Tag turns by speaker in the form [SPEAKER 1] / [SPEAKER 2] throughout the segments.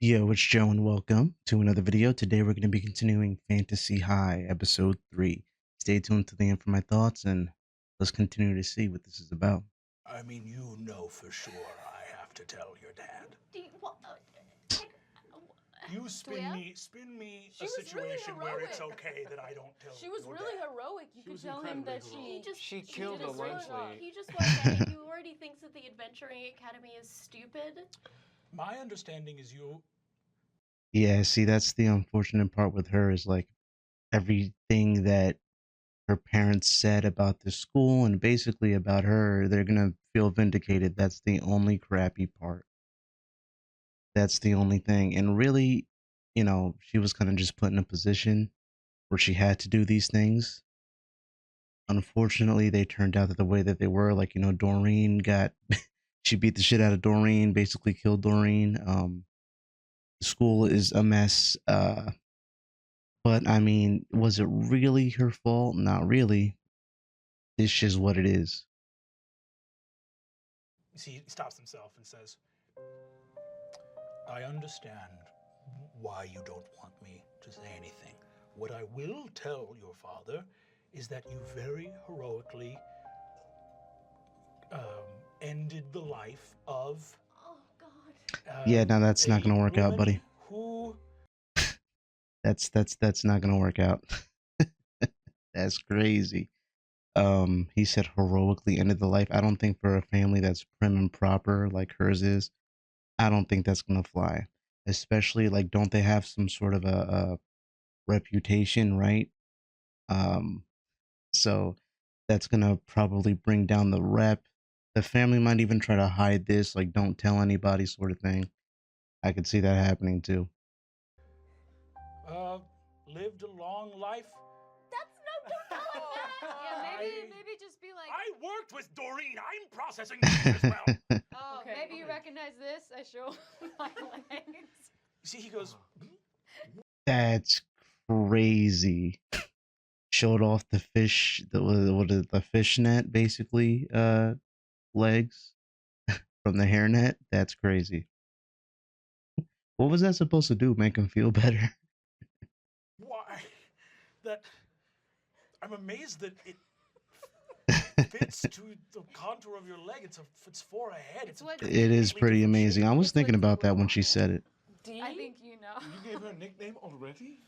[SPEAKER 1] Yo, it's Joe, and welcome to another video. Today we're going to be continuing Fantasy High, Episode 3. Stay tuned to the end for my thoughts, and let's continue to see what this is about.
[SPEAKER 2] I mean, you know for sure I have to tell your dad. You spin me
[SPEAKER 3] She
[SPEAKER 2] a
[SPEAKER 3] was really
[SPEAKER 2] situation where it's
[SPEAKER 3] heroic.
[SPEAKER 2] okay that I don't tell
[SPEAKER 3] She was
[SPEAKER 2] your
[SPEAKER 3] really
[SPEAKER 2] dad.
[SPEAKER 3] heroic. You
[SPEAKER 4] She
[SPEAKER 3] could
[SPEAKER 4] was
[SPEAKER 3] tell him that
[SPEAKER 4] incredibly
[SPEAKER 3] she
[SPEAKER 4] She killed
[SPEAKER 3] did
[SPEAKER 4] a
[SPEAKER 3] a great
[SPEAKER 4] lunch
[SPEAKER 3] job.
[SPEAKER 4] lady.
[SPEAKER 5] He just won't get it. He already thinks that the Adventuring Academy is stupid.
[SPEAKER 2] My understanding is you...
[SPEAKER 1] Yeah, see, that's the unfortunate part with her is like everything that her parents said about the school and basically about her, they're going to feel vindicated. That's the only crappy part. That's the only thing. And really, she was kind of just put in a position where she had to do these things. Unfortunately, they turned out that the way that they were, like, Doreen got, she beat the shit out of Doreen, basically killed Doreen. The school is a mess. But I mean, was it really her fault? Not really. It's just what it is.
[SPEAKER 2] See, he stops himself and says, I understand why you don't want me to say anything. What I will tell your father is that you very heroically ended the life of...
[SPEAKER 5] Oh, God.
[SPEAKER 1] Yeah, no, that's not gonna work out, buddy.
[SPEAKER 2] Who...
[SPEAKER 1] That's not gonna work out. That's crazy. He said heroically ended the life. I don't think for a family that's prim and proper like hers is, I don't think that's gonna fly. Especially like, don't they have some sort of a reputation, right? So that's gonna probably bring down the rep. The family might even try to hide this, like don't tell anybody sort of thing. I could see that happening too.
[SPEAKER 2] lived a long life.
[SPEAKER 5] Don't tell him that.
[SPEAKER 3] Yeah, maybe just be like,
[SPEAKER 2] I worked with Doreen. I'm processing this as well.
[SPEAKER 3] oh,
[SPEAKER 5] Okay,
[SPEAKER 3] maybe you recognize this. I show my legs.
[SPEAKER 2] See, he goes,
[SPEAKER 1] That's crazy. Showed off the fish, the fishnet basically, legs from the hairnet. That's crazy. What was that supposed to do? Make him feel better?
[SPEAKER 2] why? That I'm amazed that it fits to the contour of your leg. It's for a head.
[SPEAKER 3] It's what-
[SPEAKER 1] It is pretty amazing. I was
[SPEAKER 3] It's
[SPEAKER 1] thinking
[SPEAKER 3] what
[SPEAKER 1] about
[SPEAKER 3] you
[SPEAKER 1] that
[SPEAKER 3] would
[SPEAKER 1] when she
[SPEAKER 3] want.
[SPEAKER 1] said it.
[SPEAKER 3] I think you know.
[SPEAKER 4] You gave her a nickname already?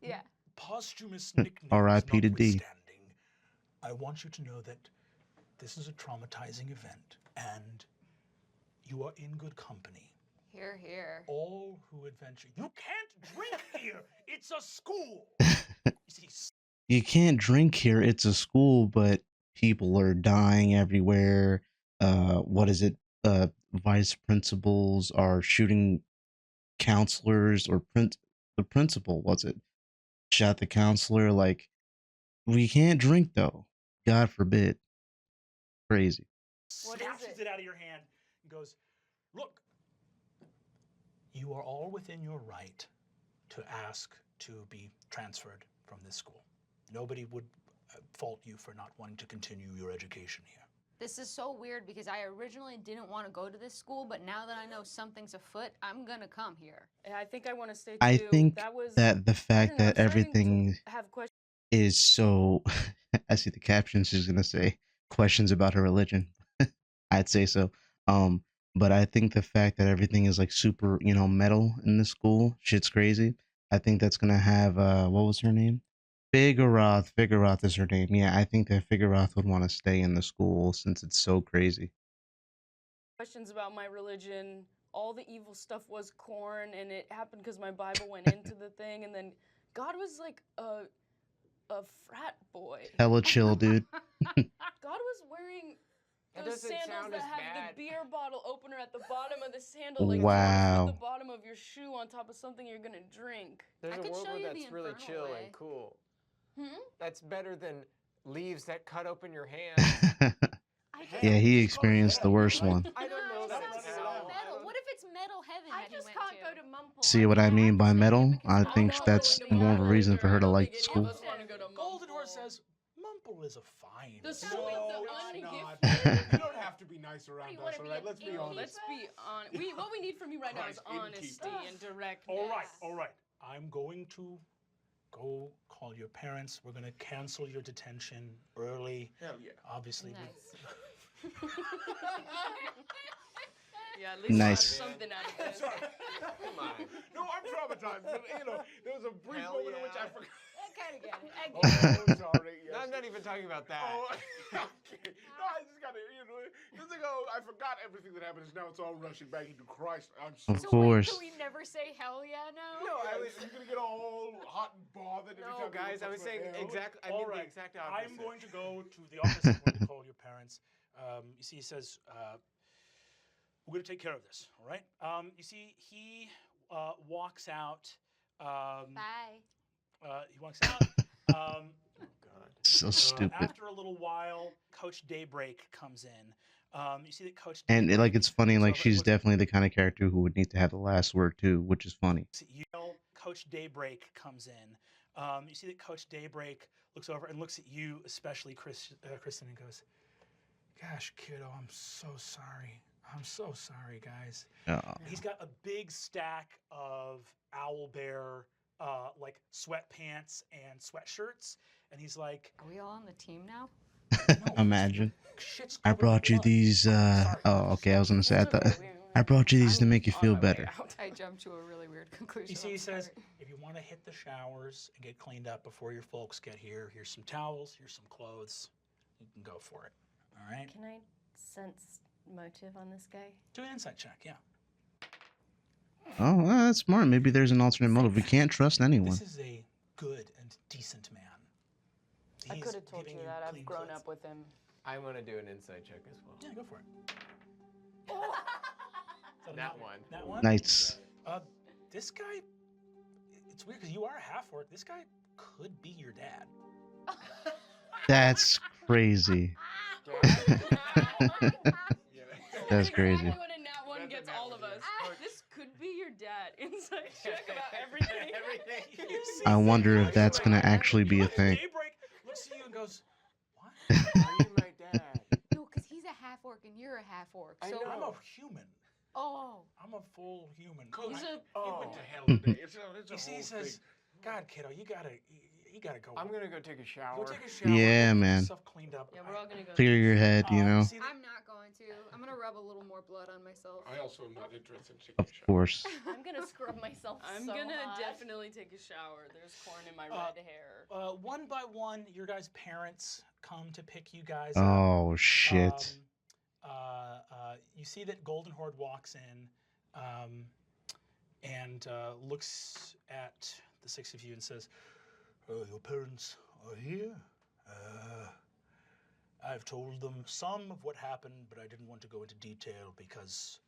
[SPEAKER 3] Yeah.
[SPEAKER 2] Posthumous nicknames
[SPEAKER 1] R.I.P. to D.
[SPEAKER 2] notwithstanding, I want you to know that this is a traumatizing event, and you are in good company.
[SPEAKER 3] Here, here.
[SPEAKER 2] All who adventure. You can't drink here. It's a school. You see,
[SPEAKER 1] You can't drink here. It's a school, but people are dying everywhere. What is it? Vice principals are shooting counselors, or the principal, was it? Shot the counselor. Like, we can't drink though. God forbid. Crazy.
[SPEAKER 3] What is
[SPEAKER 2] snatches it out of your hand and goes, look, you are all within your right to ask to be transferred from this school. Nobody would fault you for not wanting to continue your education here.
[SPEAKER 3] This is so weird because I originally didn't want to go to this school, but now that I know something's afoot, I'm gonna come here.
[SPEAKER 6] And I think I want to say too.
[SPEAKER 1] I think
[SPEAKER 6] that was
[SPEAKER 1] that the fact that
[SPEAKER 6] starting to
[SPEAKER 1] everything
[SPEAKER 6] have questions.
[SPEAKER 1] is so, I see the captions is gonna say questions about her religion. I'd say so. But I think the fact that everything is like super, metal in the school, shit's crazy. I think that's gonna have what was her name? Figueroth. Figueroth is her name. Yeah, I think that Figueroth would want to stay in the school since it's so crazy.
[SPEAKER 6] Questions about my religion. All the evil stuff was corn, and it happened because my Bible went into the thing, and then God was like a frat boy.
[SPEAKER 1] Hella chill, dude.
[SPEAKER 6] God was wearing
[SPEAKER 4] That
[SPEAKER 6] those
[SPEAKER 4] doesn't
[SPEAKER 6] sandals
[SPEAKER 4] sound
[SPEAKER 6] that
[SPEAKER 4] as
[SPEAKER 6] have
[SPEAKER 4] bad.
[SPEAKER 6] the beer bottle opener at the bottom of the sandal. Like
[SPEAKER 1] Wow.
[SPEAKER 6] Put the bottom of your shoe on top of something you're gonna drink.
[SPEAKER 4] There's
[SPEAKER 3] I
[SPEAKER 4] a
[SPEAKER 3] could
[SPEAKER 4] world
[SPEAKER 3] show
[SPEAKER 4] where
[SPEAKER 3] you
[SPEAKER 4] that's
[SPEAKER 3] the
[SPEAKER 4] really
[SPEAKER 3] infernal
[SPEAKER 4] chill
[SPEAKER 3] way.
[SPEAKER 4] and cool.
[SPEAKER 3] Hmm?
[SPEAKER 4] That's better than leaves that cut open your hand.
[SPEAKER 1] Yeah, he experienced the worst one.
[SPEAKER 4] I don't know
[SPEAKER 3] It
[SPEAKER 4] that
[SPEAKER 3] sounds
[SPEAKER 4] it's
[SPEAKER 3] so
[SPEAKER 4] hell.
[SPEAKER 3] metal. What if it's metal heaven
[SPEAKER 5] I
[SPEAKER 3] that he
[SPEAKER 5] just
[SPEAKER 3] went
[SPEAKER 5] can't
[SPEAKER 3] to?
[SPEAKER 5] go to Mumple.
[SPEAKER 1] See what I mean by metal? I
[SPEAKER 6] I'm
[SPEAKER 1] think
[SPEAKER 6] not
[SPEAKER 1] that's
[SPEAKER 6] going to
[SPEAKER 1] more of a
[SPEAKER 6] Mumble
[SPEAKER 1] reason
[SPEAKER 6] either.
[SPEAKER 1] for her
[SPEAKER 6] I
[SPEAKER 1] to
[SPEAKER 6] don't
[SPEAKER 1] like
[SPEAKER 6] think
[SPEAKER 1] the
[SPEAKER 6] any of
[SPEAKER 1] school.
[SPEAKER 6] us want to go to
[SPEAKER 2] Goldador
[SPEAKER 6] Mumble.
[SPEAKER 2] says, Mumple is a fine
[SPEAKER 6] The
[SPEAKER 2] school.
[SPEAKER 6] school is the
[SPEAKER 4] No,
[SPEAKER 6] only
[SPEAKER 4] it's
[SPEAKER 6] gift.
[SPEAKER 4] not. You don't have to be
[SPEAKER 7] nice around
[SPEAKER 5] you
[SPEAKER 7] us,
[SPEAKER 5] wanna
[SPEAKER 7] all
[SPEAKER 5] be
[SPEAKER 7] right?
[SPEAKER 5] an
[SPEAKER 7] Let's be
[SPEAKER 5] innkeeper?
[SPEAKER 7] honest.
[SPEAKER 6] Let's be on. What we need from you right now is
[SPEAKER 7] Christ,
[SPEAKER 6] honesty
[SPEAKER 7] innkeeper.
[SPEAKER 6] and directness.
[SPEAKER 2] All right. I'm going to go call your parents. We're going to cancel your detention early.
[SPEAKER 7] Hell yeah.
[SPEAKER 2] Obviously,
[SPEAKER 3] Nice.
[SPEAKER 6] Yeah, at least
[SPEAKER 1] Nice.
[SPEAKER 6] we'll have something out of this.
[SPEAKER 7] Sorry.
[SPEAKER 4] Come on.
[SPEAKER 7] No, I'm traumatized, but there was a brief
[SPEAKER 4] Hell
[SPEAKER 7] moment in which I
[SPEAKER 4] yeah.
[SPEAKER 7] forgot.
[SPEAKER 3] I kind of get it. I get
[SPEAKER 7] Oh,
[SPEAKER 3] it.
[SPEAKER 7] sorry. Yes.
[SPEAKER 4] No, I'm not even talking about that.
[SPEAKER 7] Oh, okay. No, I just gotta, just ago, I forgot everything that happened. Now it's all rushing back into Christ. I'm so
[SPEAKER 1] Of
[SPEAKER 3] So
[SPEAKER 1] course.
[SPEAKER 3] wait, can we never say hell yeah now?
[SPEAKER 4] No, I was.
[SPEAKER 7] You're gonna get all hot and bothered every
[SPEAKER 4] No,
[SPEAKER 7] time.
[SPEAKER 4] guys, I was saying exactly. I
[SPEAKER 2] all
[SPEAKER 4] mean
[SPEAKER 2] right.
[SPEAKER 4] the exact opposite.
[SPEAKER 2] I'm going to go to the office. I'm going to call your parents. You see, he says, we're going to take care of this, all right? You see, he walks out.
[SPEAKER 3] Bye.
[SPEAKER 2] He walks out.
[SPEAKER 4] God.
[SPEAKER 1] So stupid.
[SPEAKER 2] After a little while, Coach Daybreak comes in. You see that Coach
[SPEAKER 1] And
[SPEAKER 2] Daybreak
[SPEAKER 1] it's funny,
[SPEAKER 2] looks
[SPEAKER 1] like
[SPEAKER 2] over and
[SPEAKER 1] she's
[SPEAKER 2] looks
[SPEAKER 1] definitely the kind of character who would need to have the last word too, which is funny.
[SPEAKER 2] at you. Coach Daybreak comes in. You see that Coach Daybreak looks over and looks at you, especially Kristen, and goes, "Gosh, kiddo, I'm so sorry. I'm so sorry, guys." He's got a big stack of owlbear like sweatpants and sweatshirts, and he's like,
[SPEAKER 3] Are we all on the team now?
[SPEAKER 2] "No,
[SPEAKER 1] Imagine.
[SPEAKER 2] shit's
[SPEAKER 1] I
[SPEAKER 2] covered in
[SPEAKER 1] brought you
[SPEAKER 2] blood."
[SPEAKER 1] these.
[SPEAKER 2] Sorry.
[SPEAKER 1] Oh, okay. I was gonna say. I
[SPEAKER 6] It's
[SPEAKER 1] thought
[SPEAKER 6] okay,
[SPEAKER 1] I brought you these to
[SPEAKER 6] I'm
[SPEAKER 1] make you
[SPEAKER 6] on
[SPEAKER 1] feel
[SPEAKER 6] my way
[SPEAKER 1] better.
[SPEAKER 6] out.
[SPEAKER 3] I jumped to a really weird conclusion.
[SPEAKER 2] You see,
[SPEAKER 3] I'm
[SPEAKER 2] he says,
[SPEAKER 3] sorry.
[SPEAKER 2] if you want to hit the showers and get cleaned up before your folks get here, here's some towels, here's some clothes. You can go for it. All right?
[SPEAKER 5] Can I sense motive on this guy?
[SPEAKER 2] Do an insight check, yeah.
[SPEAKER 1] Oh, well, that's smart. Maybe there's an alternate motive. We can't trust anyone.
[SPEAKER 2] This is a good and decent man.
[SPEAKER 6] I
[SPEAKER 2] He's
[SPEAKER 6] could have told
[SPEAKER 2] giving
[SPEAKER 6] you that. I've
[SPEAKER 2] clean
[SPEAKER 6] grown
[SPEAKER 2] clothes.
[SPEAKER 6] up with him.
[SPEAKER 4] I want to do an insight check as well.
[SPEAKER 2] Yeah, go for it. Is
[SPEAKER 4] That one.
[SPEAKER 2] That one?
[SPEAKER 1] Nice.
[SPEAKER 2] This guy, it's weird because you are a half orc. This guy could be your dad.
[SPEAKER 1] That's crazy. That's crazy.
[SPEAKER 6] Exactly what a nat one gets all of us. This could be your dad. Inside check about everything.
[SPEAKER 4] Everything.
[SPEAKER 1] I wonder if that's gonna actually be a
[SPEAKER 2] Coach
[SPEAKER 1] thing.
[SPEAKER 2] Daybreak looks at you and goes, "What?"
[SPEAKER 4] Are you my dad?
[SPEAKER 3] No, because he's a half orc and you're a half orc.
[SPEAKER 4] I
[SPEAKER 3] So
[SPEAKER 2] I'm
[SPEAKER 4] know.
[SPEAKER 2] a human.
[SPEAKER 3] oh,
[SPEAKER 2] I'm a full human.
[SPEAKER 7] Coach,
[SPEAKER 6] He's a.
[SPEAKER 7] he went to
[SPEAKER 4] Oh.
[SPEAKER 7] hell today. It's
[SPEAKER 2] You
[SPEAKER 7] a
[SPEAKER 2] see,
[SPEAKER 7] whole
[SPEAKER 2] he says,
[SPEAKER 7] thing.
[SPEAKER 2] "God, kiddo, you gotta go.
[SPEAKER 4] I'm gonna go take a shower.
[SPEAKER 2] Go take a shower.
[SPEAKER 1] Yeah,
[SPEAKER 2] go get
[SPEAKER 1] man.
[SPEAKER 2] yourself cleaned up.
[SPEAKER 6] Yeah, we're all gonna go.
[SPEAKER 1] Clear your head, you know.
[SPEAKER 2] See,
[SPEAKER 3] I'm not going to. I'm gonna rub a little more blood on myself.
[SPEAKER 7] I also am not interested in taking
[SPEAKER 1] Of
[SPEAKER 7] a shower.
[SPEAKER 1] course.
[SPEAKER 5] I'm gonna scrub myself
[SPEAKER 6] I'm
[SPEAKER 5] so
[SPEAKER 6] gonna
[SPEAKER 5] hard.
[SPEAKER 6] definitely take a shower. There's corn in my red hair.
[SPEAKER 2] one by one, your guys' parents come to pick you guys up.
[SPEAKER 1] Oh shit.
[SPEAKER 2] You see that Golden Horde walks in and looks at the six of you and says, "Your parents are here. I've told them some of what happened, but I didn't want to go into detail because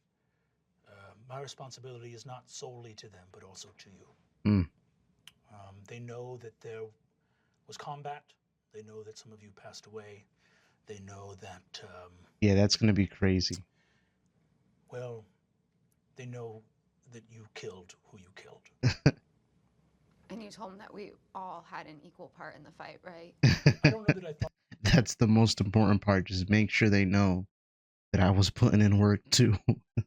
[SPEAKER 2] my responsibility is not solely to them, but also to you.
[SPEAKER 1] Mm.
[SPEAKER 2] They know that there was combat. They know that some of you passed away. They know that,
[SPEAKER 1] Yeah, that's gonna be crazy.
[SPEAKER 2] well, they know that you killed who you killed."
[SPEAKER 3] And you told him that we all had an equal part in the fight, right?
[SPEAKER 2] I don't know that I thought.
[SPEAKER 1] That's the most important part. Just make sure they know that I was putting in work too.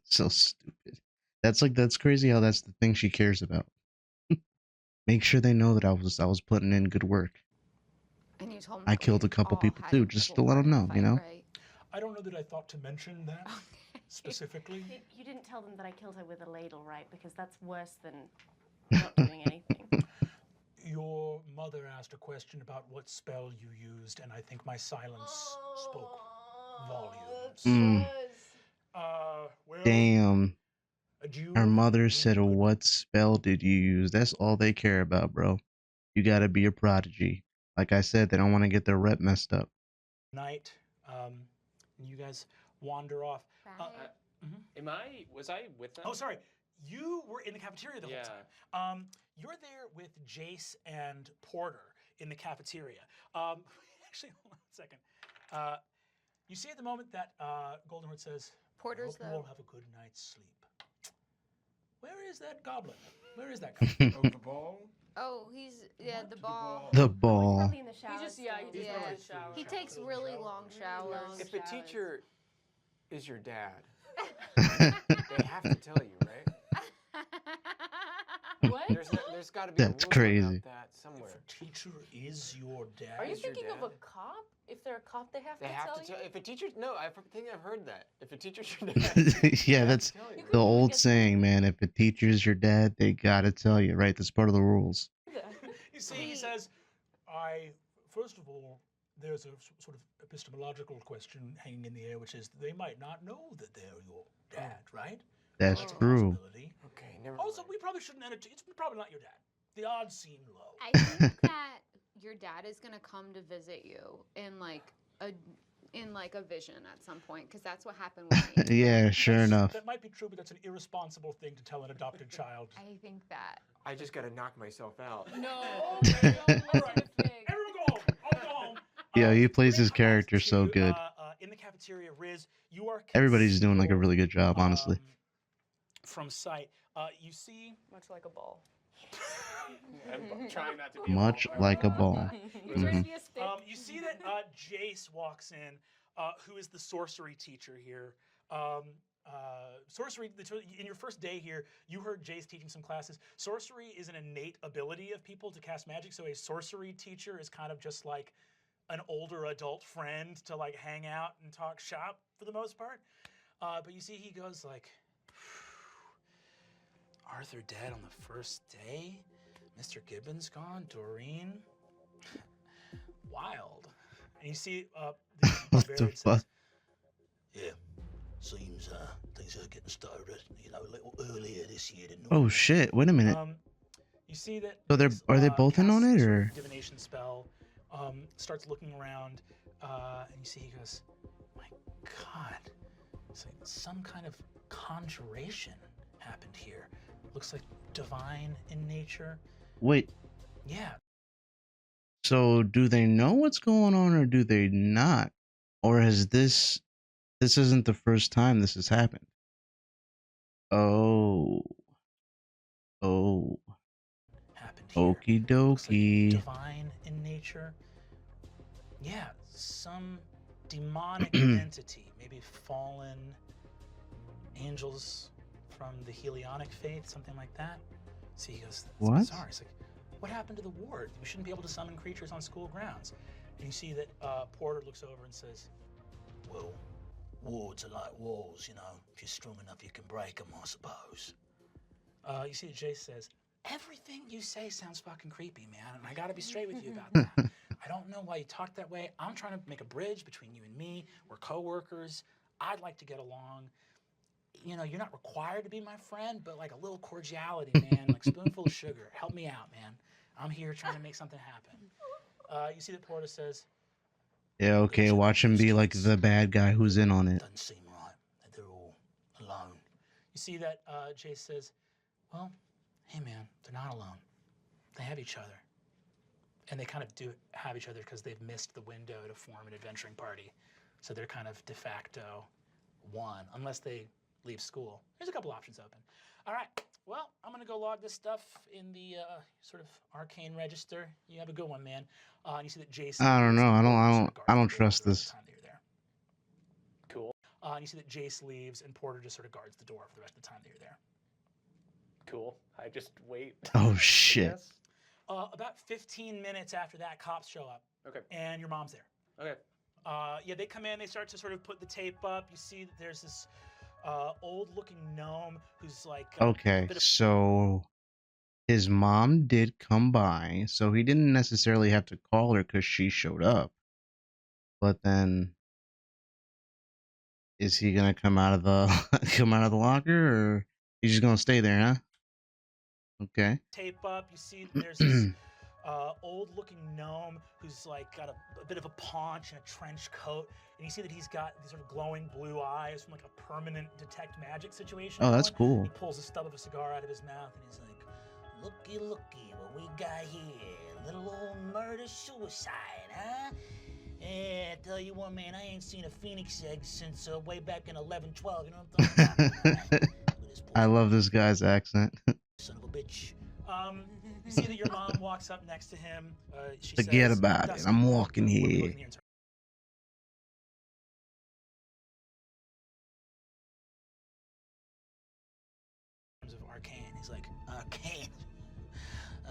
[SPEAKER 1] So stupid. That's crazy how that's the thing she cares about. Make sure they know that I was putting in good work.
[SPEAKER 3] And you told him
[SPEAKER 1] I
[SPEAKER 3] that
[SPEAKER 1] killed
[SPEAKER 3] we
[SPEAKER 1] a couple
[SPEAKER 3] all
[SPEAKER 1] people
[SPEAKER 3] had
[SPEAKER 1] too,
[SPEAKER 3] an
[SPEAKER 1] just
[SPEAKER 3] equal
[SPEAKER 1] to let
[SPEAKER 3] part
[SPEAKER 1] them
[SPEAKER 3] in the
[SPEAKER 1] know, you
[SPEAKER 3] fight,
[SPEAKER 1] know?
[SPEAKER 3] right?
[SPEAKER 2] I don't know that I thought to mention that
[SPEAKER 3] Okay.
[SPEAKER 2] specifically.
[SPEAKER 5] You didn't tell them that I killed her with a ladle, right? Because that's worse than not doing anything.
[SPEAKER 2] Your mother asked a question about what spell you used, and I think my silence spoke volumes.
[SPEAKER 1] Mm.
[SPEAKER 2] Well,
[SPEAKER 1] Damn.
[SPEAKER 2] adieu.
[SPEAKER 1] Her mother
[SPEAKER 2] Good
[SPEAKER 1] said, "What spell did you use?" That's all they care about, bro. You gotta be a prodigy. Like I said, they don't want to get their rep messed up.
[SPEAKER 2] night. And you guys wander off.
[SPEAKER 3] Bye.
[SPEAKER 4] Was I with them?
[SPEAKER 2] Oh, sorry. You were in the cafeteria the whole time. You're there with Jace and Porter in the cafeteria. Actually, hold on a second. You see at the moment that Golden Horde says,
[SPEAKER 3] Porter's
[SPEAKER 2] "I hope you
[SPEAKER 3] the.
[SPEAKER 2] all have a good night's sleep." Where is that goblin? Where is that goblin?
[SPEAKER 7] Oh, the ball?
[SPEAKER 3] Oh, he's the ball.
[SPEAKER 1] The
[SPEAKER 5] Oh, he's
[SPEAKER 1] ball.
[SPEAKER 5] probably in the shower.
[SPEAKER 6] He just, yeah, he
[SPEAKER 5] still.
[SPEAKER 6] just
[SPEAKER 3] Yeah.
[SPEAKER 6] goes to the shower.
[SPEAKER 3] He takes really long showers.
[SPEAKER 6] Long
[SPEAKER 4] If the
[SPEAKER 6] showers.
[SPEAKER 4] teacher is your dad? They have to tell you, right?
[SPEAKER 6] What?
[SPEAKER 4] There's got to be
[SPEAKER 1] That's
[SPEAKER 4] a rule
[SPEAKER 1] crazy.
[SPEAKER 4] about that somewhere.
[SPEAKER 2] If a teacher is your dad,
[SPEAKER 6] Are you
[SPEAKER 4] Is your
[SPEAKER 6] thinking of
[SPEAKER 4] dad?
[SPEAKER 6] a cop? If they're a cop, they have
[SPEAKER 4] They
[SPEAKER 6] to
[SPEAKER 4] have
[SPEAKER 6] tell
[SPEAKER 4] to
[SPEAKER 6] you.
[SPEAKER 4] tell. If a teacher, no, I think I've heard that. If a teacher's your dad, they
[SPEAKER 1] Yeah,
[SPEAKER 4] have
[SPEAKER 1] that's
[SPEAKER 4] to tell you.
[SPEAKER 6] You
[SPEAKER 1] the
[SPEAKER 6] couldn't even
[SPEAKER 1] old
[SPEAKER 6] get
[SPEAKER 1] saying, man. If a teacher's your dad, they gotta tell you, right? That's part of the rules.
[SPEAKER 6] that.
[SPEAKER 2] you see, he says, first of all, there's a sort of epistemological question hanging in the air, which is they might not know that they're your dad, right?
[SPEAKER 1] That's
[SPEAKER 2] a
[SPEAKER 1] true.
[SPEAKER 2] possibility.
[SPEAKER 4] Okay, never
[SPEAKER 2] Also,
[SPEAKER 4] mind.
[SPEAKER 2] we probably shouldn't entertain. It's probably not your dad. The odds seem low.
[SPEAKER 3] I think that your dad is gonna come to visit you in like a vision at some point, because that's what happened with me.
[SPEAKER 1] Yeah, sure enough.
[SPEAKER 2] That might be true, but that's an irresponsible thing to tell an adopted child.
[SPEAKER 3] I think that.
[SPEAKER 4] I just got to knock myself out.
[SPEAKER 6] No,
[SPEAKER 2] All
[SPEAKER 6] don't listen
[SPEAKER 2] right.
[SPEAKER 6] to Fig.
[SPEAKER 2] Everyone go home. I'll go home.
[SPEAKER 1] Yeah, he
[SPEAKER 2] We're
[SPEAKER 1] plays
[SPEAKER 2] gonna
[SPEAKER 1] his
[SPEAKER 2] cut back
[SPEAKER 1] character so
[SPEAKER 2] to,
[SPEAKER 1] good.
[SPEAKER 2] in the cafeteria, Riz, you are
[SPEAKER 1] Everybody's doing like a
[SPEAKER 2] concealed,
[SPEAKER 1] really good job, honestly.
[SPEAKER 2] From sight. You see.
[SPEAKER 6] Much like a ball.
[SPEAKER 7] I'm trying not to be
[SPEAKER 1] Much
[SPEAKER 7] a ball.
[SPEAKER 1] like a ball.
[SPEAKER 6] You're trying to
[SPEAKER 1] Mhm.
[SPEAKER 6] be a stick.
[SPEAKER 2] You see that Jace walks in, who is the sorcery teacher here. Sorcery, in your first day here, you heard Jace teaching some classes. Sorcery is an innate ability of people to cast magic, so a sorcery teacher is kind of just like an older adult friend to like hang out and talk shop for the most part. But you see he goes like, Arthur dead on the first day? Mr. Gibbons gone? Doreen? Wild. And you see the
[SPEAKER 1] What the
[SPEAKER 2] barbarian
[SPEAKER 1] fuck?
[SPEAKER 2] says, yeah, seems things are getting started, a little earlier this year than normal.
[SPEAKER 1] Oh shit! Wait a minute.
[SPEAKER 2] You see that.
[SPEAKER 1] So they're
[SPEAKER 2] Jace,
[SPEAKER 1] are they both in
[SPEAKER 2] casts
[SPEAKER 1] on
[SPEAKER 2] some
[SPEAKER 1] it,
[SPEAKER 2] sort of
[SPEAKER 1] or?
[SPEAKER 2] divination spell? Starts looking around, and you see he goes, "My God, it's like some kind of conjuration happened here. Looks like divine in nature.
[SPEAKER 1] Wait.
[SPEAKER 2] Yeah,
[SPEAKER 1] So do they know what's going on, or do they not? Or has this isn't the first time this has happened? Oh. Oh.
[SPEAKER 2] happened here.
[SPEAKER 1] Okie
[SPEAKER 2] Looks like
[SPEAKER 1] dokie.
[SPEAKER 2] divine in nature. Yeah, some demonic entity, maybe fallen angels from the Helionic faith, something like that. See, he goes, that's
[SPEAKER 1] What?
[SPEAKER 2] bizarre. He's like, what happened to the ward? We shouldn't be able to summon creatures on school grounds. And you see that Porter looks over and says, well, wards are like walls, you know. If you're strong enough, you can break them, I suppose. You see that Jace says, everything you say sounds fucking creepy, man, and I gotta be straight with you about that. I don't know why you talk that way. I'm trying to make a bridge between you and me. We're coworkers. I'd like to get along. You know, you're not required to be my friend, but like a little cordiality, man, like spoonful of sugar. Help me out, man. I'm here trying to make something happen. You see that Porter says,
[SPEAKER 1] Yeah, okay, watch him be like the bad guy who's in on it.
[SPEAKER 2] doesn't seem right that they're all alone. You see that Jace says, well, hey man, they're not alone. They have each other. And they kind of do have each other because they've missed the window to form an adventuring party. So they're kind of de facto one, unless they leave school. There's a couple options open. All right, well, I'm gonna go log this stuff in the sort of arcane register. You have a good one, man. And you see that Jace.
[SPEAKER 1] I don't know. I don't
[SPEAKER 2] Porter just sort of
[SPEAKER 1] trust
[SPEAKER 2] guards the door
[SPEAKER 1] this.
[SPEAKER 2] the time that you're there.
[SPEAKER 4] Cool.
[SPEAKER 2] And you see that Jace leaves, and Porter just sort of guards the door for the rest of the time that you're there.
[SPEAKER 4] Cool. I just wait.
[SPEAKER 1] Oh
[SPEAKER 4] I
[SPEAKER 1] shit.
[SPEAKER 4] guess.
[SPEAKER 2] About 15 minutes after that, cops show up,
[SPEAKER 4] Okay.
[SPEAKER 2] and your mom's there.
[SPEAKER 4] Okay.
[SPEAKER 2] Yeah, they come in, they start to sort of put the tape up. You see that there's this old-looking gnome who's like...
[SPEAKER 1] Okay, so his mom did come by, so he didn't necessarily have to call her because she showed up. But then, is he gonna come out of the locker, or he's just gonna stay there, huh? Okay.
[SPEAKER 2] Tape up. You see that there's this old-looking gnome who's like got a bit of a paunch and a trench coat, and you see that he's got these sort of glowing blue eyes from like a permanent detect magic situation.
[SPEAKER 1] Oh, that's
[SPEAKER 2] going.
[SPEAKER 1] cool.
[SPEAKER 2] He pulls a stub of a cigar out of his mouth, and he's like, "Looky, looky, what we got here? Little old murder-suicide, huh? Yeah, I tell you what, man, I ain't seen a phoenix egg since way back in 1112. You know what I'm talking about? Look at this boy.
[SPEAKER 1] I love this guy's accent.
[SPEAKER 2] Son of a bitch. You see that your mom walks up next to him. She
[SPEAKER 1] Forget
[SPEAKER 2] says,
[SPEAKER 1] about it.
[SPEAKER 2] "Dustin,
[SPEAKER 1] I'm walking
[SPEAKER 2] what are we
[SPEAKER 1] here."
[SPEAKER 2] looking here in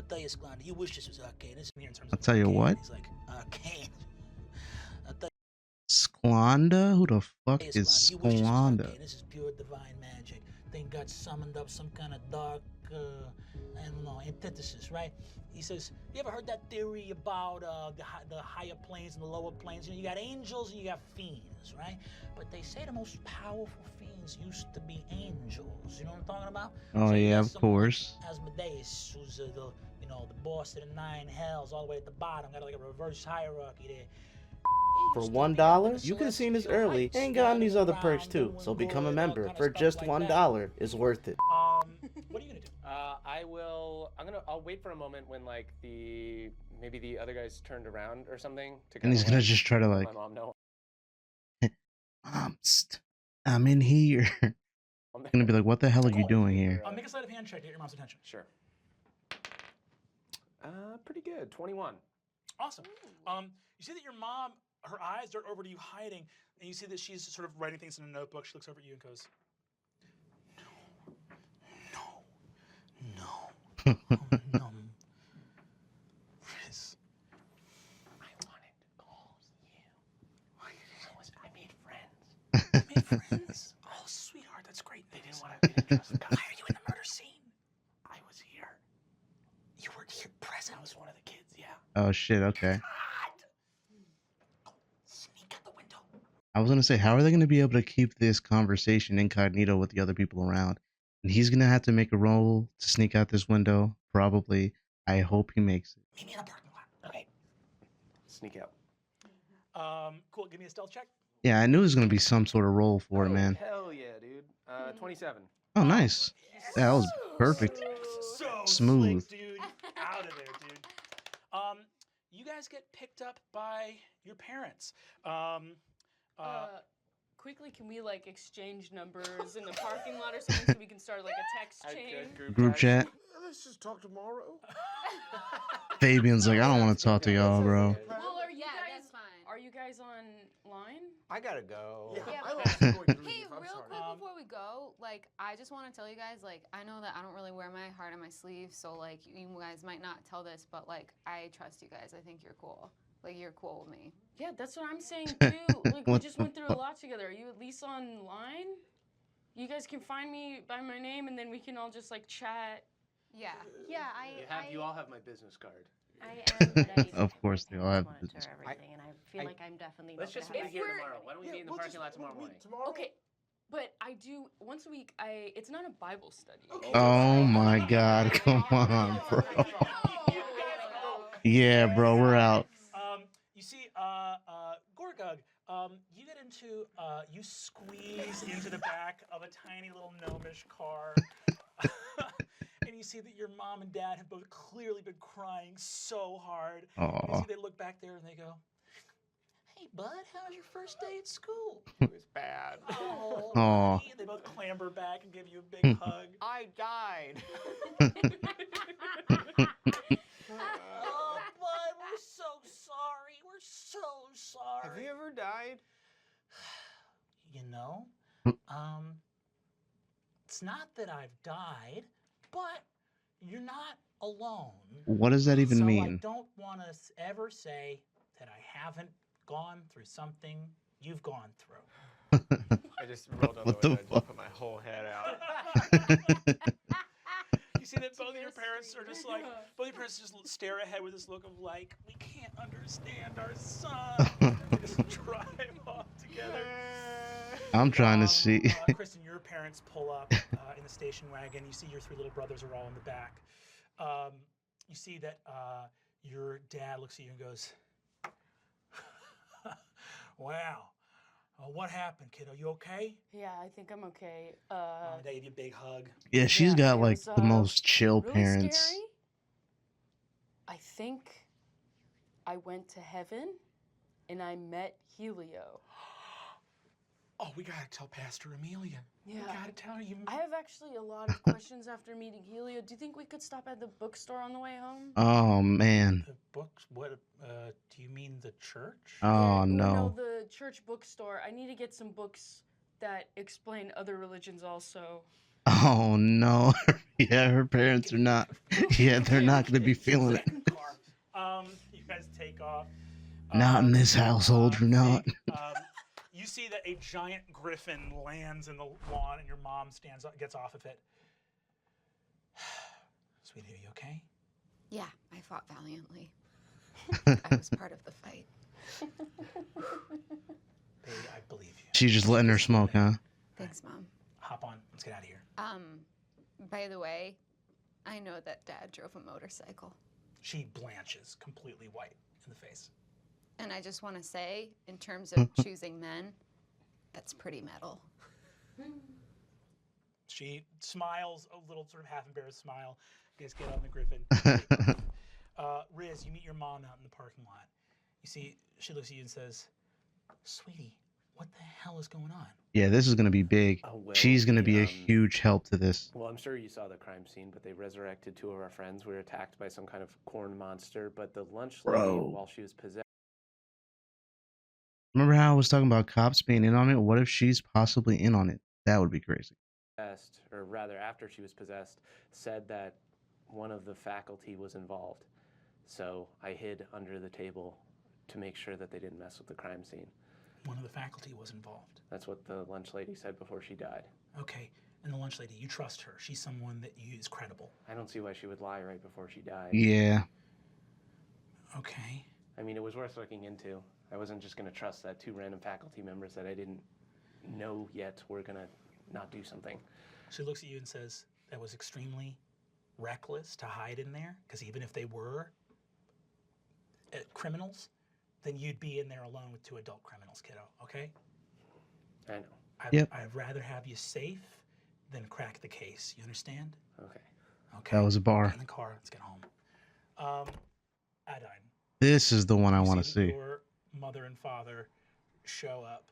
[SPEAKER 2] tell you, Sklanda, you wish this was arcane. This is here in terms
[SPEAKER 1] I'll
[SPEAKER 2] of
[SPEAKER 1] tell you
[SPEAKER 2] arcane.
[SPEAKER 1] what.
[SPEAKER 2] He's like, arcane. I'll tell
[SPEAKER 1] Sklanda? Who the fuck
[SPEAKER 2] you,
[SPEAKER 1] is
[SPEAKER 2] Sklanda, you wish this was
[SPEAKER 1] Sklanda?
[SPEAKER 2] arcane. This is pure divine magic. Thing got summoned up some kind of dark, I don't know, antithesis, right? He says, you ever heard that theory about the higher planes and the lower planes? You know, you got angels and you got fiends, right? But they say the most powerful fiends used to be angels. You know what I'm talking about?
[SPEAKER 1] Oh
[SPEAKER 2] So you
[SPEAKER 1] yeah,
[SPEAKER 2] got
[SPEAKER 1] of
[SPEAKER 2] someone
[SPEAKER 1] course.
[SPEAKER 2] like Asmodeus, who's the boss of the 9 hells, all the way at the bottom. Got like a reverse hierarchy there.
[SPEAKER 8] For $1, you could have seen this early and gotten these other perks too. So become a member for just $1 is worth it.
[SPEAKER 2] What are you gonna do?
[SPEAKER 4] I'll wait for a moment when like maybe the other guys turned around or something to
[SPEAKER 1] And he's
[SPEAKER 4] kinda,
[SPEAKER 1] gonna
[SPEAKER 4] like,
[SPEAKER 1] just try to
[SPEAKER 4] let
[SPEAKER 1] like,
[SPEAKER 4] my mom know.
[SPEAKER 1] I'm in here. Gonna be like, what the hell are you doing here?
[SPEAKER 2] Make a sleight of hand check to get your mom's attention.
[SPEAKER 4] Sure. Pretty good. 21.
[SPEAKER 2] Awesome. You see that your mom, her eyes dart over to you hiding, and you see that she's sort of writing things in a notebook. She looks over at you and goes, no. No. Riz.
[SPEAKER 4] I wanted to call you. I made friends.
[SPEAKER 2] You made friends? Oh, sweetheart, that's great.
[SPEAKER 4] They didn't trust God.
[SPEAKER 2] Why are you in the murder scene?
[SPEAKER 4] I was here.
[SPEAKER 2] You were here present.
[SPEAKER 4] I was one of the kids, yeah.
[SPEAKER 1] Oh shit, okay.
[SPEAKER 2] God. Go sneak out the window.
[SPEAKER 1] I was gonna say, how are they gonna be able to keep this conversation incognito with the other people around? And he's gonna have to make a roll to sneak out this window, probably. I hope he makes it.
[SPEAKER 2] Meet me in the parking lot.
[SPEAKER 4] Okay. Sneak out.
[SPEAKER 2] Cool. Give me a stealth check.
[SPEAKER 1] Yeah, I knew there was gonna be some sort of roll for it, man.
[SPEAKER 4] Hell yeah, dude. 27.
[SPEAKER 1] Oh, nice. Yeah, that was perfect.
[SPEAKER 2] So
[SPEAKER 1] Smooth.
[SPEAKER 2] slick, dude. Out of there, dude. You guys get picked up by your parents.
[SPEAKER 6] Quickly, can we like exchange numbers in the parking lot or something so we can start like a text chain?
[SPEAKER 1] Group chat.
[SPEAKER 7] Let's just talk tomorrow.
[SPEAKER 1] Fabian's like, I don't want to talk to y'all, bro.
[SPEAKER 6] Well, are you guys?
[SPEAKER 3] That's fine.
[SPEAKER 6] Are you guys online?
[SPEAKER 4] I gotta go.
[SPEAKER 3] Yeah,
[SPEAKER 7] I'm
[SPEAKER 3] but-
[SPEAKER 7] also going to
[SPEAKER 3] Hey,
[SPEAKER 7] leave. I'm
[SPEAKER 3] real
[SPEAKER 7] sorry.
[SPEAKER 3] quick before we go, like, I just want to tell you guys, like, I know that I don't really wear my heart on my sleeve, so, like, you guys might not tell this, but, like, I trust you guys. I think you're cool. Like, you're cool with me.
[SPEAKER 6] Yeah, that's what I'm saying too. Like we
[SPEAKER 1] What
[SPEAKER 6] just
[SPEAKER 1] the
[SPEAKER 6] went through a
[SPEAKER 1] fuck?
[SPEAKER 6] lot together. Are you at least online? You guys can find me by my name, and then we can all just like chat.
[SPEAKER 3] Yeah.
[SPEAKER 5] Yeah,
[SPEAKER 4] You all have my business card.
[SPEAKER 5] I am ready to
[SPEAKER 1] Of course they all have
[SPEAKER 5] monitor
[SPEAKER 1] business.
[SPEAKER 5] everything, and I feel like I'm definitely
[SPEAKER 4] Let's
[SPEAKER 5] not
[SPEAKER 4] just
[SPEAKER 5] gonna
[SPEAKER 4] meet
[SPEAKER 5] have
[SPEAKER 4] here
[SPEAKER 6] we're-
[SPEAKER 4] tomorrow. Why don't we meet in the parking lot tomorrow morning?
[SPEAKER 6] Okay, but I do once a week. It's not a Bible study.
[SPEAKER 7] Okay.
[SPEAKER 1] Oh my god, come on, bro. Yeah, bro, we're out.
[SPEAKER 2] You see, Gorgug, you get into, you squeeze into the back of a tiny little gnomish car. And you see that your mom and dad have both clearly been crying so hard. And you
[SPEAKER 1] Aw.
[SPEAKER 2] see they look back there and they go, hey, bud, how was your first day at school?
[SPEAKER 4] It was bad.
[SPEAKER 2] Oh,
[SPEAKER 1] Aw.
[SPEAKER 2] buddy. And they both clamber back and give you a big hug.
[SPEAKER 4] I died.
[SPEAKER 2] Oh, bud, we're so sorry. We're so sorry.
[SPEAKER 4] Have you ever died?
[SPEAKER 2] You know, it's not that I've died, but you're not alone.
[SPEAKER 1] What does that even
[SPEAKER 2] so I
[SPEAKER 1] mean?
[SPEAKER 2] don't want to ever say that I haven't gone through something you've gone through.
[SPEAKER 4] I just rolled on
[SPEAKER 1] What
[SPEAKER 4] the
[SPEAKER 1] the
[SPEAKER 4] window and
[SPEAKER 1] fuck?
[SPEAKER 4] put my whole head out.
[SPEAKER 2] You see that both of your parents are just like, both your parents just stare ahead with this look of like, we can't understand our son. They just drive off together.
[SPEAKER 1] I'm trying to see.
[SPEAKER 2] Kristen, your parents pull up in the station wagon. You see your 3 little brothers are all in the back. You see that your dad looks at you and goes, wow. What happened, kid? Are you okay?
[SPEAKER 6] Yeah, I think I'm okay.
[SPEAKER 2] Mom and dad gave you a big hug.
[SPEAKER 1] Yeah, she's
[SPEAKER 6] Yeah,
[SPEAKER 1] got
[SPEAKER 6] it
[SPEAKER 1] like
[SPEAKER 6] was,
[SPEAKER 1] the most chill
[SPEAKER 6] really
[SPEAKER 1] parents.
[SPEAKER 6] scary. I think I went to heaven, and I met Helio.
[SPEAKER 2] Oh, we gotta tell Pastor Amelia.
[SPEAKER 6] Yeah.
[SPEAKER 2] We gotta tell her you.
[SPEAKER 6] I have actually a lot of questions after meeting Helio. Do you think we could stop at the bookstore on the way home?
[SPEAKER 1] Oh man.
[SPEAKER 2] The books? What? Do you mean the church?
[SPEAKER 1] Oh
[SPEAKER 6] No,
[SPEAKER 1] no.
[SPEAKER 6] the church bookstore. I need to get some books that explain other religions also.
[SPEAKER 1] Oh no. Yeah, her parents are not. Yeah, they're not going to be feeling it.
[SPEAKER 2] Second car. You guys take off.
[SPEAKER 1] Not in this household, you're not.
[SPEAKER 2] You see that a giant griffin lands in the lawn, and your mom stands up, gets off of it. Sweetie, are you okay?
[SPEAKER 3] Yeah, I fought valiantly. I was part of the fight.
[SPEAKER 2] Baby, I believe you.
[SPEAKER 1] She's just letting her smoke, huh?
[SPEAKER 3] Thanks, Mom.
[SPEAKER 2] Hop on. Let's get out of here.
[SPEAKER 3] By the way, I know that Dad drove a motorcycle.
[SPEAKER 2] She blanches, completely white in the face.
[SPEAKER 3] And I just want to say, in terms of choosing men, that's pretty metal.
[SPEAKER 2] She smiles, a little sort of half-embarrassed smile. You guys get on the griffin. Riz, you meet your mom out in the parking lot. You see, she looks at you and says, Sweetie, what the hell is going on?
[SPEAKER 1] Yeah, this is going to be big. She's going to be a huge help to this.
[SPEAKER 4] Well, I'm sure you saw the crime scene, but they resurrected 2 of our friends. We were attacked by some kind of corn monster, but the lunch lady, while she was possessed.
[SPEAKER 1] Remember how I was talking about cops being in on it? What if she's possibly in on it? That would be crazy.
[SPEAKER 4] Or rather, after she was possessed, said that one of the faculty was involved. So I hid under the table to make sure that they didn't mess with the crime scene.
[SPEAKER 2] One of the faculty was involved.
[SPEAKER 4] That's what the lunch lady said before she died.
[SPEAKER 2] Okay, and the lunch lady, you trust her. She's someone that is credible.
[SPEAKER 4] I don't see why she would lie right before she died.
[SPEAKER 1] Yeah.
[SPEAKER 2] Okay.
[SPEAKER 4] I mean, it was worth looking into. I wasn't just going to trust that 2 random faculty members that I didn't know yet were going to not do something.
[SPEAKER 2] She looks at you and says, that was extremely reckless to hide in there, because even if they were criminals, then you'd be in there alone with 2 adult criminals, kiddo, okay?
[SPEAKER 4] I know.
[SPEAKER 2] I'd rather have you safe than crack the case. You understand?
[SPEAKER 4] Okay.
[SPEAKER 2] Okay.
[SPEAKER 1] That was a bar.
[SPEAKER 2] Get in the car. Let's get home. Adine.
[SPEAKER 1] This is the one I want to see.
[SPEAKER 2] Your mother and father show up.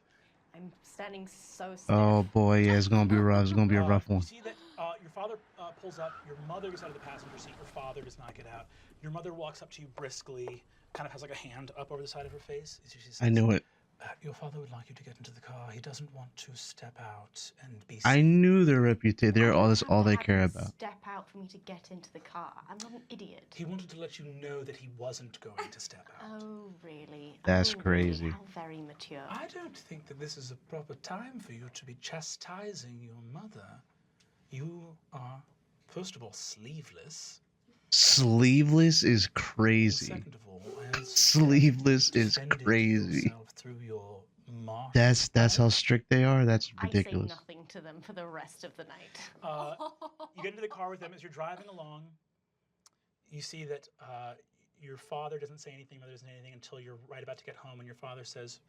[SPEAKER 5] I'm standing so stiff.
[SPEAKER 1] Oh boy, yeah, it's gonna be rough. It's gonna be a rough one.
[SPEAKER 2] You see that your father pulls up. Your mother gets out of the passenger seat. Your father does not get out. Your mother walks up to you briskly, kind of has like a hand up over the side of her face. She says,
[SPEAKER 1] I knew it.
[SPEAKER 2] Your father would like you to get into the car. He doesn't want to step out and be.
[SPEAKER 1] I knew their reputation. They're all this all they care about.
[SPEAKER 5] Step out for me to get into the car. I'm not an idiot.
[SPEAKER 2] He wanted to let you know that he wasn't going to step out.
[SPEAKER 5] Oh, really?
[SPEAKER 1] That's
[SPEAKER 5] Oh,
[SPEAKER 1] crazy.
[SPEAKER 5] Really? How very mature.
[SPEAKER 2] I don't think that this is a proper time for you to be chastising your mother. You are, first of all, sleeveless.
[SPEAKER 1] Sleeveless is crazy.
[SPEAKER 2] Second of all,
[SPEAKER 1] Sleeveless is crazy. That's how strict they are. That's ridiculous.
[SPEAKER 5] I say nothing to them for the rest of the night.
[SPEAKER 2] You get into the car with them as you're driving along. You see that your father doesn't say anything, mother doesn't say anything until you're right about to get home, and your father says,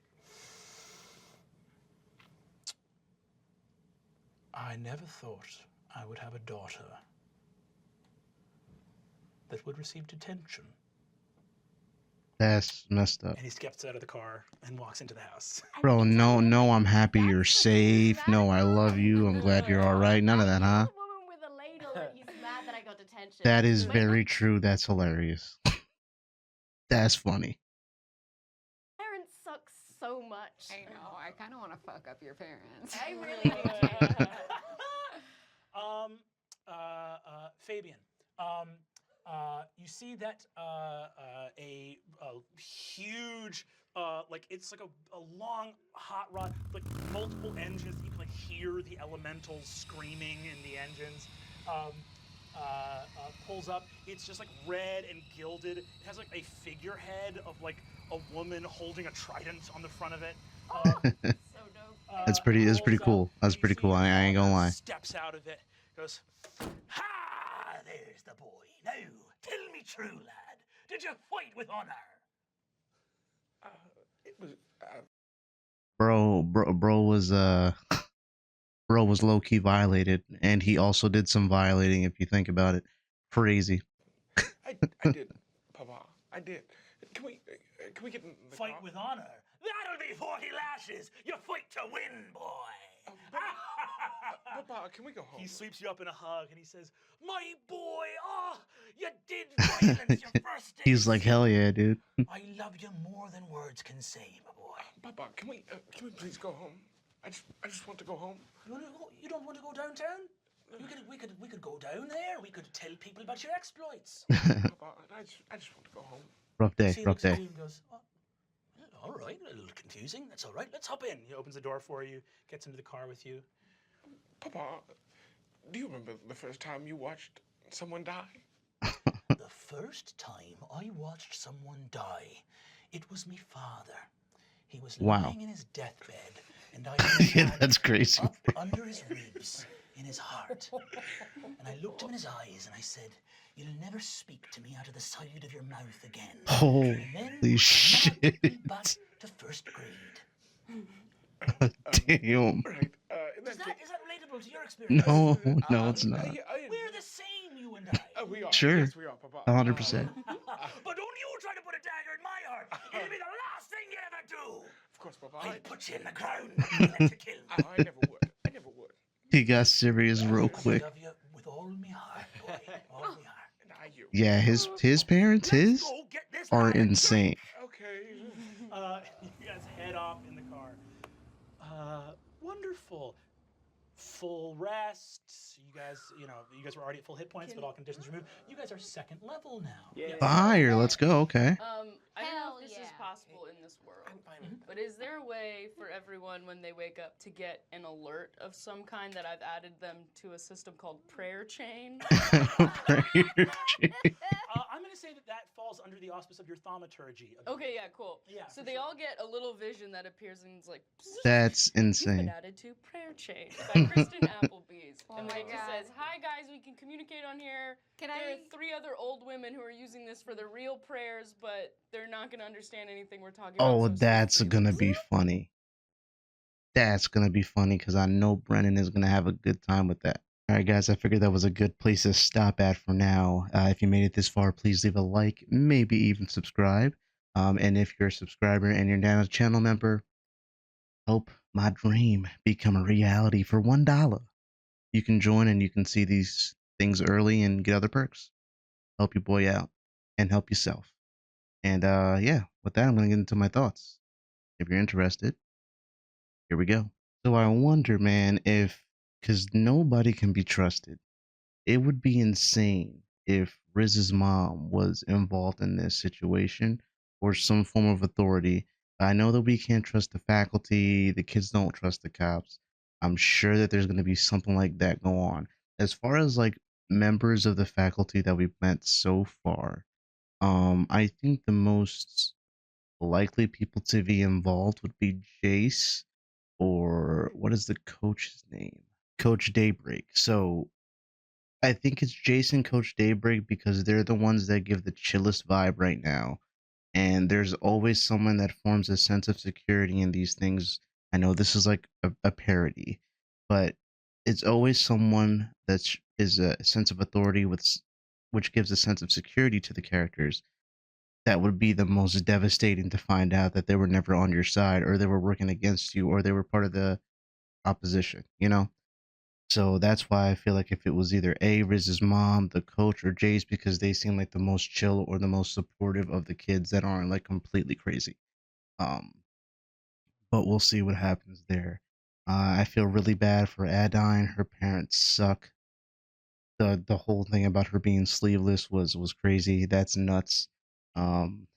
[SPEAKER 2] I never thought I would have a daughter that would receive detention.
[SPEAKER 1] That's messed up.
[SPEAKER 2] And he steps out of the car and walks into the house.
[SPEAKER 1] Bro, no, I'm happy you're safe. No, I love you. I'm glad you're all right. None of that, huh?
[SPEAKER 5] Woman with a ladle that he's mad that I got detention.
[SPEAKER 1] That is very true. That's hilarious. That's funny.
[SPEAKER 5] Parents suck so much.
[SPEAKER 3] I know. I kind of want to fuck up your parents.
[SPEAKER 5] I really do.
[SPEAKER 2] Fabian, you see that a huge, like it's like a long hot rod, like multiple engines. You can like hear the elementals screaming in the engines. Pulls up. It's just like red and gilded. It has like a figurehead of like a woman holding a trident on the front of it.
[SPEAKER 5] So dope.
[SPEAKER 1] That's pretty cool. That's pretty cool. I ain't gonna lie.
[SPEAKER 2] Steps out of it. Goes, ha! There's the boy. Now, tell me true, lad. Did you fight with honor?
[SPEAKER 7] It was.
[SPEAKER 1] Bro was low key violated, and he also did some violating. If you think about it, crazy.
[SPEAKER 7] I did, Papa. I did. Can we get in the
[SPEAKER 2] Fight
[SPEAKER 7] car?
[SPEAKER 2] with honor. That'll be 40 lashes. You fight to win, boy.
[SPEAKER 7] Papa, can we go home?
[SPEAKER 2] He sweeps you up in a hug and he says, "My boy, you did violence your first day."
[SPEAKER 1] He's like, hell yeah, dude.
[SPEAKER 2] I love you more than words can say, my boy.
[SPEAKER 7] Papa, can we please go home? I just want to go home.
[SPEAKER 2] You don't want to go downtown? We could go down there. We could tell people about your exploits.
[SPEAKER 7] Papa, I just want to go home.
[SPEAKER 1] Rough day,
[SPEAKER 2] He
[SPEAKER 1] rough
[SPEAKER 2] looks at
[SPEAKER 1] day.
[SPEAKER 2] you and goes, oh, well, all right, a little confusing. That's all right. Let's hop in. He opens the door for you, gets into the car with you.
[SPEAKER 7] Papa, do you remember the first time you watched someone die?
[SPEAKER 2] The first time I watched someone die, it was me father. He was
[SPEAKER 1] Wow.
[SPEAKER 2] lying in his deathbed, and I
[SPEAKER 1] Yeah,
[SPEAKER 2] had
[SPEAKER 1] that's crazy.
[SPEAKER 2] up under his ribs, in his heart. And I looked him in his eyes and I said, "You'll never speak to me out of the side of your mouth again."
[SPEAKER 1] Holy
[SPEAKER 2] And then my mother
[SPEAKER 1] shit.
[SPEAKER 2] took me back to first grade.
[SPEAKER 1] Damn.
[SPEAKER 7] Right. In
[SPEAKER 2] Is
[SPEAKER 7] that
[SPEAKER 2] that
[SPEAKER 7] case,
[SPEAKER 2] relatable to your experience?
[SPEAKER 1] No, no, it's not.
[SPEAKER 2] We're the same, you and I.
[SPEAKER 7] We are.
[SPEAKER 1] Sure.
[SPEAKER 7] Yes, we are, Papa.
[SPEAKER 1] 100%.
[SPEAKER 2] But don't you try to put a dagger in my heart. It'll be the last thing you ever do.
[SPEAKER 7] Of course, Papa.
[SPEAKER 2] I'll put you in the ground and let you kill me.
[SPEAKER 7] I never would. I never would.
[SPEAKER 1] He got serious real
[SPEAKER 2] I
[SPEAKER 1] quick.
[SPEAKER 2] love you with all my heart, boy. All my heart.
[SPEAKER 7] And I you.
[SPEAKER 1] Yeah, his parents,
[SPEAKER 2] Let's
[SPEAKER 1] his
[SPEAKER 2] go get this
[SPEAKER 1] are
[SPEAKER 2] man a drink.
[SPEAKER 1] insane.
[SPEAKER 7] Okay.
[SPEAKER 2] You guys head off in the car. Wonderful. Full rest. You guys were already at full hit points, but all conditions removed. You guys are second level now.
[SPEAKER 4] Yeah.
[SPEAKER 1] Fire, let's go. Okay.
[SPEAKER 6] I don't know
[SPEAKER 3] Hell
[SPEAKER 6] if this is
[SPEAKER 3] yeah.
[SPEAKER 6] possible in this world,
[SPEAKER 7] I'm fine with
[SPEAKER 6] but is there a way for everyone when they wake up to get an alert of some kind that I've added them to a system called prayer chain?
[SPEAKER 2] I'm going to say that falls under the auspice of your thaumaturgy.
[SPEAKER 6] Okay, yeah, cool.
[SPEAKER 2] Yeah,
[SPEAKER 6] So
[SPEAKER 2] for
[SPEAKER 6] they
[SPEAKER 2] sure.
[SPEAKER 6] all get a little vision that appears and it's like,
[SPEAKER 1] That's
[SPEAKER 6] "You've been
[SPEAKER 1] insane.
[SPEAKER 6] added to prayer chain by Kristen Applebee's.
[SPEAKER 3] Oh
[SPEAKER 6] And
[SPEAKER 3] my
[SPEAKER 6] when it just
[SPEAKER 3] God.
[SPEAKER 6] says, "Hi guys, we can communicate on here.
[SPEAKER 3] Can
[SPEAKER 6] There
[SPEAKER 3] I?
[SPEAKER 6] are 3 other old women who are using this for their real prayers, but they're not going to understand anything we're talking about.
[SPEAKER 1] Oh,
[SPEAKER 6] so stay
[SPEAKER 1] that's
[SPEAKER 6] free."
[SPEAKER 1] gonna be funny. That's gonna be funny because I know Brennan is gonna have a good time with that. All right, guys, I figured that was a good place to stop at for now. If you made it this far, please leave a like, maybe even subscribe. And if you're a subscriber and you're not a channel member, help my dream become a reality for $1. You can join and you can see these things early and get other perks. Help your boy out and help yourself. And yeah, with that, I'm gonna get into my thoughts. If you're interested, here we go. So I wonder, man, if because nobody can be trusted, it would be insane if Riz's mom was involved in this situation or some form of authority. I know that we can't trust the faculty, the kids don't trust the cops. I'm sure that there's going to be something like that go on. As far as like members of the faculty that we've met so far, I think the most likely people to be involved would be Jace or what is the coach's name? Coach Daybreak. So I think it's Jason, Coach Daybreak, because they're the ones that give the chillest vibe right now. And there's always someone that forms a sense of security in these things. I know this is like a parody, but it's always someone that is a sense of authority which gives a sense of security to the characters. That would be the most devastating to find out that they were never on your side or they were working against you or they were part of the opposition, you know? So that's why I feel like if it was either A, Riz's mom, the coach, or Jace, because they seem like the most chill or the most supportive of the kids that aren't like completely crazy. Um, but we'll see what happens there. I feel really bad for Adine. Her parents suck. The whole thing about her being sleeveless was crazy. That's nuts. Um,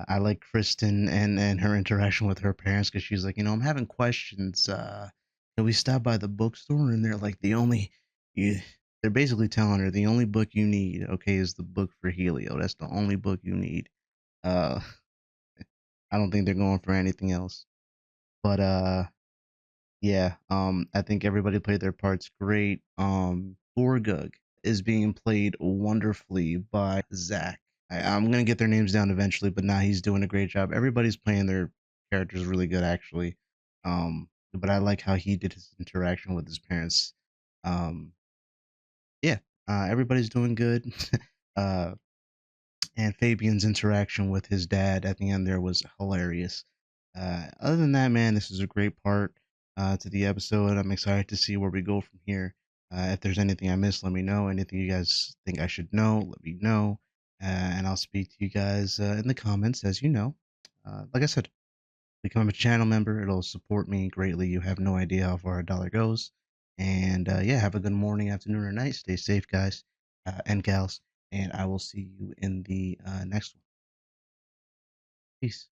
[SPEAKER 1] I like Kristen and her interaction with her parents because she's like, I'm having questions. Can we stop by the bookstore? And they're like, they're basically telling her the only book you need, okay, is the book for Helio. That's the only book you need. Uh, I don't think they're going for anything else. But yeah, I think everybody played their parts great. Gorgug is being played wonderfully by Zach. I'm gonna get their names down eventually, but now he's doing a great job. Everybody's playing their characters really good, actually. But I like how he did his interaction with his parents. Um, yeah, everybody's doing good. uh, and Fabian's interaction with his dad at the end there was hilarious. Other than that, man, this is a great part to the episode. I'm excited to see where we go from here. If there's anything I missed, let me know. Anything you guys think I should know, let me know. And I'll speak to you guys in the comments, as you know. Like I said, become a channel member. It'll support me greatly. You have no idea how far $1 goes. And yeah, have a good morning, afternoon, or night. Stay safe, guys and gals. And I will see you in the next one. Peace.